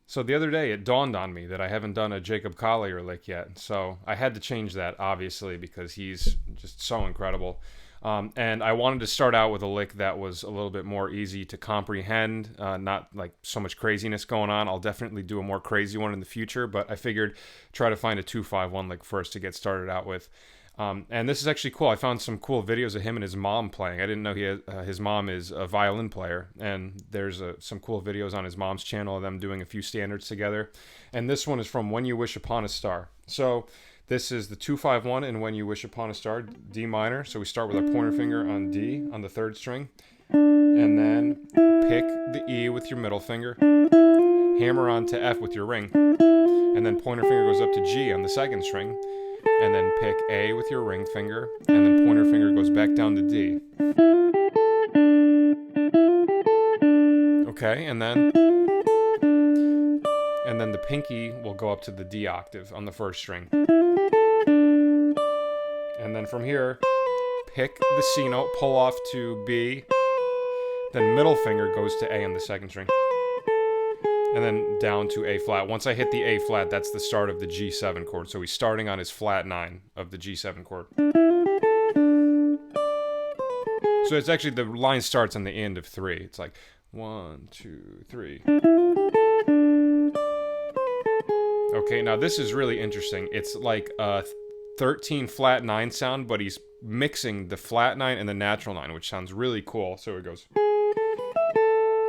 So the other day it dawned on me that I haven't done a Jacob Collier lick yet. So I had to change that, obviously, because he's just so incredible. And I wanted to start out with a lick that was a little bit more easy to comprehend, not like so much craziness going on. I'll definitely do a more crazy one in the future, but I figured try to find a 2-5-1 lick first to get started out with. And this is actually cool. I found some cool videos of him and his mom playing. I didn't know his mom is a violin player, and there's some cool videos on his mom's channel of them doing a few standards together. And this one is from When You Wish Upon a Star. So this is the 2-5-1 in When You Wish Upon a Star, D minor. So we start with our pointer finger on D on the third string, and then pick the E with your middle finger, hammer on to F with your ring, and then pointer finger goes up to G on the second string, and then pick A with your ring finger, and then pointer finger goes back down to D. Okay, and then the pinky will go up to the D octave on the first string. And then from here, pick the C note, pull off to B, then middle finger goes to A on the second string, and then down to A flat. Once I hit the A flat, that's the start of the G7 chord. So he's starting on his flat 9 of the G7 chord. So it's actually, the line starts on the end of 3. It's like 1, 2, 3. Okay, now this is really interesting. It's like a 13 flat 9 sound, but he's mixing the flat 9 and the natural 9, which sounds really cool. So it goes.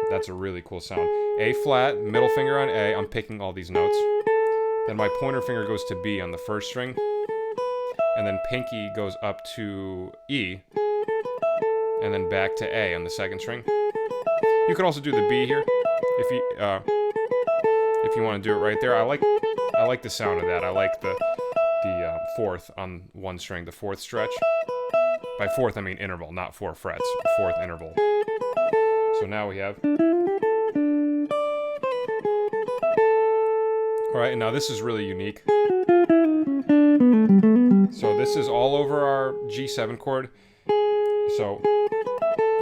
That's a really cool sound. A flat, middle finger on A. I'm picking all these notes. Then my pointer finger goes to B on the first string. And then pinky goes up to E. And then back to A on the second string. You could also do the B here if you want to do it right there. I like the sound of that. I like the fourth on one string, the fourth stretch. By fourth, I mean interval, not 4 frets. Fourth interval. So now we have. Alright, and now this is really unique. So this is all over our G7 chord. So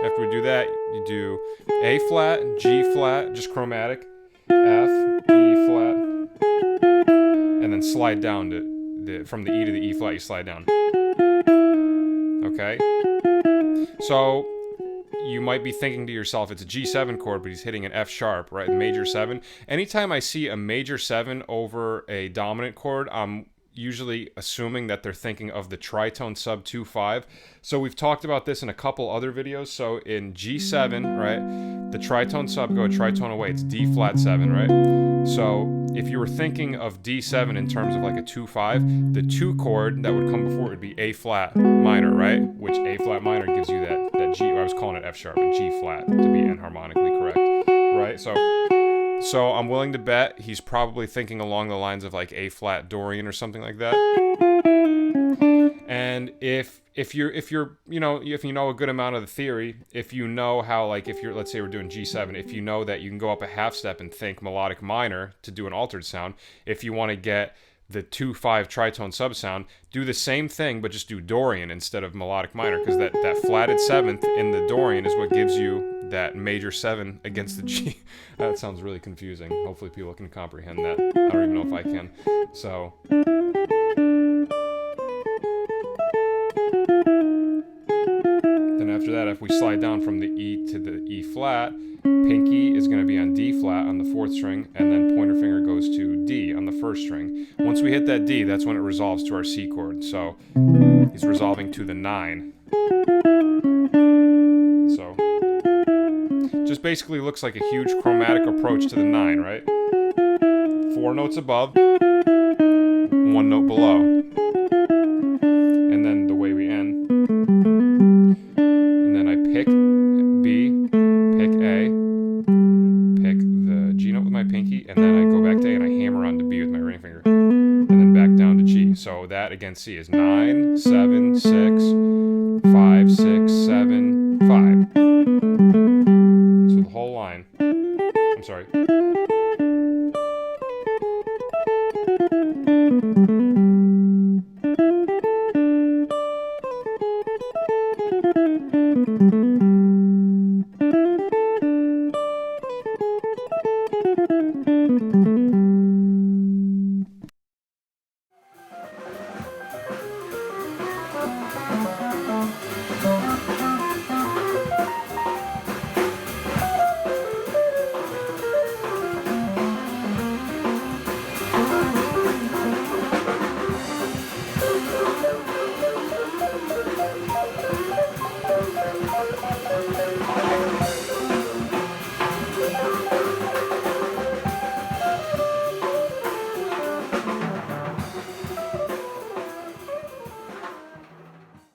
after we do that, you do A flat, G flat, just chromatic, F, E flat, and then slide down from the E to the E flat, you slide down. Okay? So you might be thinking to yourself, it's a G7 chord, but he's hitting an F sharp, right? Major 7. Anytime I see a major 7 over a dominant chord, I'm usually assuming that they're thinking of the tritone sub 2-5. So we've talked about this in a couple other videos. So in G7, right, the tritone sub go a tritone away. It's D flat 7, right? So if you were thinking of D7 in terms of like a 2-5, the 2 chord that would come before it would be A flat minor, right? Which A flat minor gives you that G, I was calling it F sharp, a G flat to be enharmonically correct, right? So I'm willing to bet he's probably thinking along the lines of like A flat Dorian or something like that. And if you know a good amount of the theory, if you know how, like, if you're, let's say we're doing G7, if you know that you can go up a half step and think melodic minor to do an altered sound, if you want to get the 2-5 tritone sub sound, do the same thing but just do Dorian instead of melodic minor, because that flatted 7th in the Dorian is what gives you that major 7 against the G. That sounds really confusing. Hopefully people can comprehend that. I don't even know if I can. So then after that, if we slide down from the E to the E flat, pinky is going to be on D flat on the 4th string, and then pointer finger goes to D on the 1st string. Once we hit that D, that's when it resolves to our C chord. So he's resolving to the 9. So just basically looks like a huge chromatic approach to the 9, right? 4 notes above, 1 note below. And then the way we end. And then I pick B, pick A, pick the G note with my pinky, and then I go back to A and I hammer on to B with my ring finger. And then back down to G. So that, again, C is 9, 7, 6,